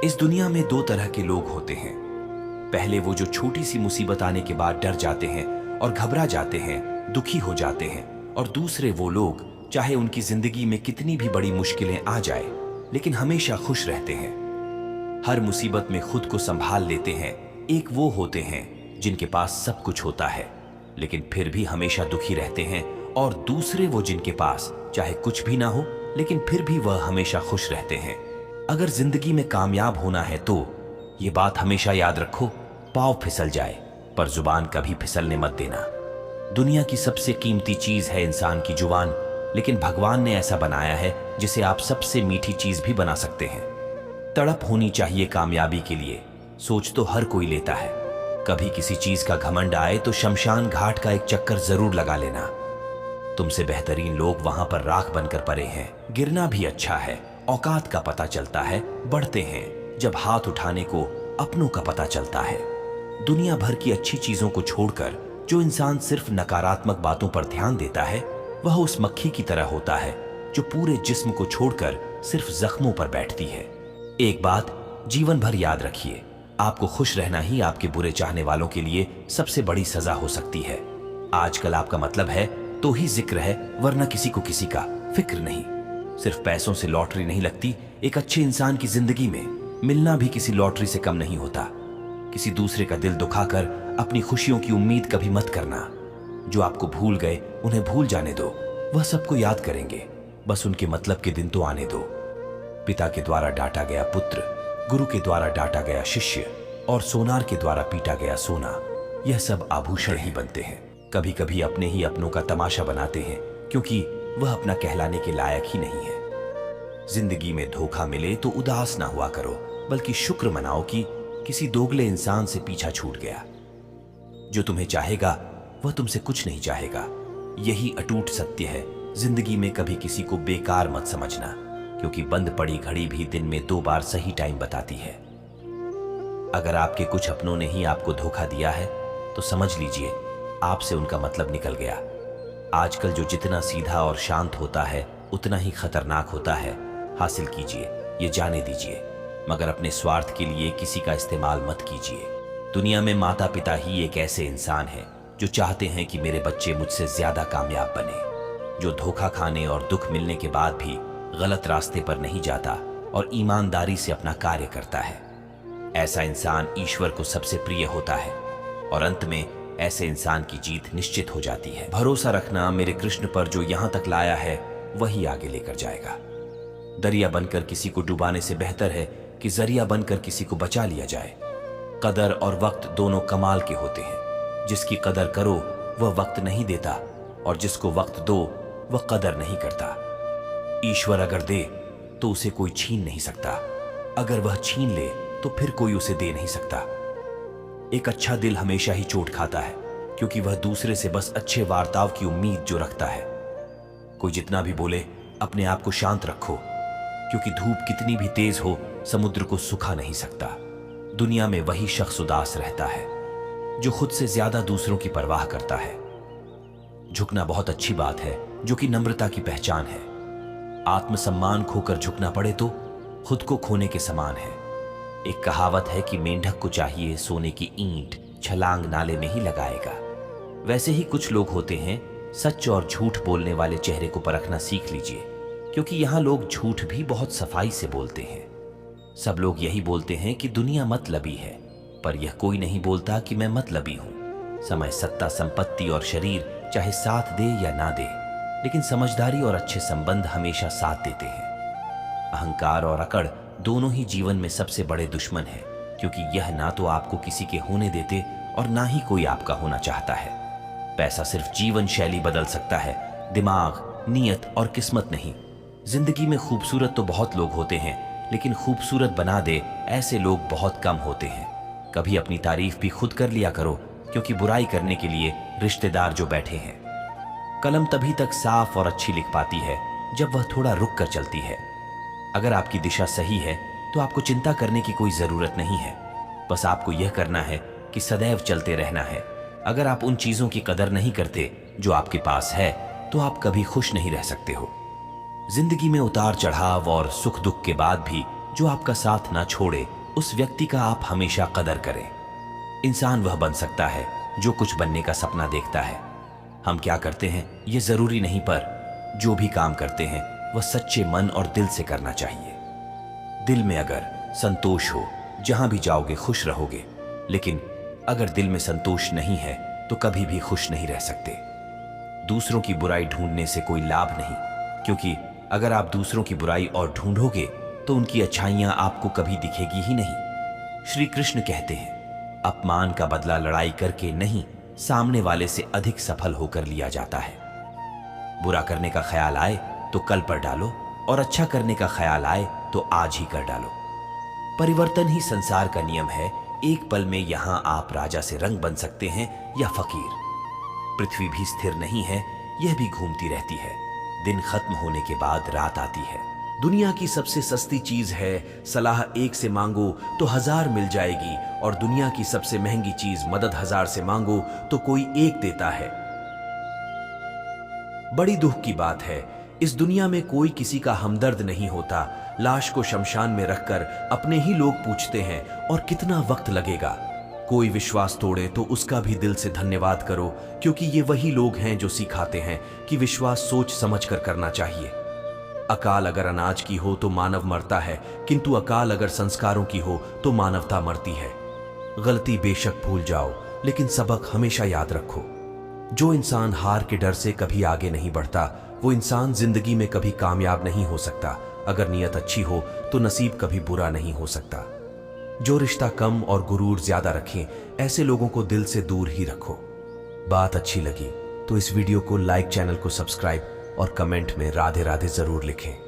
इस दुनिया में दो तरह के लोग होते हैं। पहले वो जो छोटी सी मुसीबत आने के बाद डर जाते हैं और घबरा जाते हैं, दुखी हो जाते हैं। और दूसरे वो लोग, चाहे उनकी जिंदगी में कितनी भी बड़ी मुश्किलें आ जाए, लेकिन हमेशा खुश रहते हैं, हर मुसीबत में खुद को संभाल लेते हैं। एक वो होते हैं जिनके पास सब कुछ होता है लेकिन फिर भी हमेशा दुखी रहते हैं, और दूसरे वो जिनके पास चाहे कुछ भी ना हो लेकिन फिर भी वह हमेशा खुश रहते हैं। अगर जिंदगी में कामयाब होना है तो ये बात हमेशा याद रखो, पाँव फिसल जाए पर जुबान कभी फिसलने मत देना। दुनिया की सबसे कीमती चीज है इंसान की जुबान, लेकिन भगवान ने ऐसा बनाया है जिसे आप सबसे मीठी चीज भी बना सकते हैं। तड़प होनी चाहिए कामयाबी के लिए, सोच तो हर कोई लेता है। कभी किसी चीज का घमंड आए तो शमशान घाट का एक चक्कर जरूर लगा लेना। तुमसे बेहतरीन लोग वहां पर राख बनकर पड़े हैं। गिरना भी अच्छा है, औकात का पता चलता है। बढ़ते हैं जब हाथ उठाने को अपनों का पता चलता है। दुनिया भर की अच्छी चीजों को छोड़कर जो इंसान सिर्फ नकारात्मक बातों पर ध्यान देता है, वह उस मक्खी की तरह होता है जो पूरे जिस्म को छोड़कर सिर्फ जख्मों पर बैठती है। एक बात जीवन भर याद रखिए, आपको खुश रहना ही आपके बुरे चाहने वालों के लिए सबसे बड़ी सजा हो सकती है। आजकल आपका मतलब है तो ही जिक्र है, वरना किसी को किसी का फिक्र नहीं। सिर्फ पैसों से लॉटरी नहीं लगती। एक अच्छे इंसान की जिंदगी में मिलना भी किसी लॉटरी से कम नहीं होता। किसी दूसरे का दिल दुखाकर अपनी खुशियों की उम्मीद कभी मत करना। जो आपको भूल गए उन्हें भूल जाने दो, वह सबको याद करेंगे, बस उनके मतलब के दिन तो आने दो। पिता के द्वारा डांटा गया पुत्र, गुरु के द्वारा डांटा गया शिष्य, और सोनार के द्वारा पीटा गया सोना, यह सब आभूषण ही बनते हैं। कभी कभी अपने ही अपनों का तमाशा बनाते हैं, क्योंकि वह अपना कहलाने के लायक ही नहीं है। जिंदगी में धोखा मिले तो उदास ना हुआ करो, बल्कि शुक्र मनाओ कि किसी दोगले इंसान से पीछा छूट गया। जो तुम्हें चाहेगा वह तुमसे कुछ नहीं चाहेगा, यही अटूट सत्य है। जिंदगी में कभी किसी को बेकार मत समझना, क्योंकि बंद पड़ी घड़ी भी दिन में 2 बार सही टाइम बताती है। अगर आपके कुछ अपनों ने ही आपको धोखा दिया है तो समझ लीजिए आपसे उनका मतलब निकल गया। आजकल जो जितना सीधा और शांत होता है उतना ही खतरनाक होता है। हासिल कीजिए, ये जाने दीजिए, मगर अपने स्वार्थ के लिए किसी का इस्तेमाल मत कीजिए। दुनिया में माता पिता ही एक ऐसे इंसान हैं जो चाहते हैं कि मेरे बच्चे मुझसे ज्यादा कामयाब बने, जो धोखा खाने और दुख मिलने के बाद भी गलत रास्ते पर नहीं जाता और ईमानदारी से अपना कार्य करता है। ऐसा इंसान ईश्वर को सबसे प्रिय होता है, और अंत में ऐसे इंसान की जीत निश्चित हो जाती है। भरोसा रखना मेरे कृष्ण पर, जो यहां तक लाया है वही आगे लेकर जाएगा। दरिया बनकर किसी को डुबाने से बेहतर है कि जरिया बनकर किसी को बचा लिया जाए। कदर और वक्त दोनों कमाल के होते हैं। जिसकी कदर करो वह वक्त नहीं देता, और जिसको वक्त दो वह कदर नहीं करता। ईश्वर अगर दे तो उसे कोई छीन नहीं सकता, अगर वह छीन ले तो फिर कोई उसे दे नहीं सकता। एक अच्छा दिल हमेशा ही चोट खाता है, क्योंकि वह दूसरे से बस अच्छे वार्ताव की उम्मीद जो रखता है। कोई जितना भी बोले अपने आप को शांत रखो, क्योंकि धूप कितनी भी तेज हो समुद्र को सुखा नहीं सकता। दुनिया में वही शख्स उदास रहता है जो खुद से ज्यादा दूसरों की परवाह करता है। झुकना बहुत अच्छी बात है, जो कि नम्रता की पहचान है। आत्मसम्मान खोकर झुकना पड़े तो खुद को खोने के समान है। एक कहावत है कि मेंढक को चाहिए सोने की ईंट, छलांग नाले में ही लगाएगा। वैसे ही कुछ लोग होते हैं, सच और झूठ बोलने वाले चेहरे को परखना सीख लीजिए, क्योंकि यहां लोग झूठ भी बहुत सफाई से बोलते हैं। सब लोग यही बोलते हैं कि दुनिया मतलबी है, पर यह कोई नहीं बोलता कि मैं मतलबी हूं। समय, सत्ता, संपत्ति और शरीर चाहे साथ दे या ना दे, लेकिन समझदारी और अच्छे संबंध हमेशा साथ देते हैं। अहंकार और अकड़ दोनों ही जीवन में सबसे बड़े दुश्मन हैं, क्योंकि यह ना तो आपको किसी के होने देते और ना ही कोई आपका होना चाहता है। पैसा सिर्फ जीवन शैली बदल सकता है, दिमाग, नीयत और किस्मत नहीं। जिंदगी में खूबसूरत तो बहुत लोग होते हैं, लेकिन खूबसूरत बना दे ऐसे लोग बहुत कम होते हैं। कभी अपनी तारीफ भी खुद कर लिया करो, क्योंकि बुराई करने के लिए रिश्तेदार जो बैठे हैं। कलम तभी तक साफ और अच्छी लिख पाती है जब वह थोड़ा रुक कर चलती है। अगर आपकी दिशा सही है तो आपको चिंता करने की कोई जरूरत नहीं है। बस आपको यह करना है कि सदैव चलते रहना है। अगर आप उन चीजों की कदर नहीं करते जो आपके पास है, तो आप कभी खुश नहीं रह सकते हो। जिंदगी में उतार चढ़ाव और सुख दुख के बाद भी जो आपका साथ ना छोड़े उस व्यक्ति का आप हमेशा कदर करें। इंसान वह बन सकता है जो कुछ बनने का सपना देखता है। हम क्या करते हैं ये जरूरी नहीं, पर जो भी काम करते हैं वह सच्चे मन और दिल से करना चाहिए। दिल में अगर संतोष हो, जहां भी जाओगे खुश रहोगे, लेकिन अगर दिल में संतोष नहीं है तो कभी भी खुश नहीं रह सकते। दूसरों की बुराई ढूंढने से कोई लाभ नहीं, क्योंकि अगर आप दूसरों की बुराई और ढूंढोगे तो उनकी अच्छाइयां आपको कभी दिखेगी ही नहीं। श्री कृष्ण कहते हैं, अपमान का बदला लड़ाई करके नहीं, सामने वाले से अधिक सफल होकर लिया जाता है। बुरा करने का ख्याल आए तो कल पर डालो, और अच्छा करने का ख्याल आए तो आज ही कर डालो। परिवर्तन ही संसार का नियम है। एक पल में यहां आप राजा से रंग बन सकते हैं या फकीर। पृथ्वी भी स्थिर नहीं है, यह भी घूमती रहती है। दिन खत्म होने के बाद रात आती है। दुनिया की सबसे सस्ती चीज है सलाह एक से मांगो तो 1000 मिल जाएगी, और दुनिया की सबसे महंगी चीज मदद 1000 से मांगो तो कोई एक देता है। बड़ी दुख की बात है, इस दुनिया में कोई किसी का हमदर्द नहीं होता। लाश को शमशान में रखकर अपने ही लोग पूछते हैं, और कितना वक्त लगेगा। कोई विश्वास तोड़े तो उसका भी दिल से धन्यवाद करो, क्योंकि ये वही लोग हैं जो सिखाते हैं कि विश्वास सोच समझकर करना चाहिए। अकाल अगर अनाज की हो तो मानव मरता है, किंतु अकाल अगर संस्कारों की हो तो मानवता मरती है। गलती बेशक भूल जाओ, लेकिन सबक हमेशा याद रखो। जो इंसान हार के डर से कभी आगे नहीं बढ़ता, वो इंसान जिंदगी में कभी कामयाब नहीं हो सकता। अगर नीयत अच्छी हो तो नसीब कभी बुरा नहीं हो सकता। जो रिश्ता कम और गुरूर ज्यादा रखें, ऐसे लोगों को दिल से दूर ही रखो। बात अच्छी लगी तो इस वीडियो को लाइक, चैनल को सब्सक्राइब और कमेंट में राधे राधे जरूर लिखें।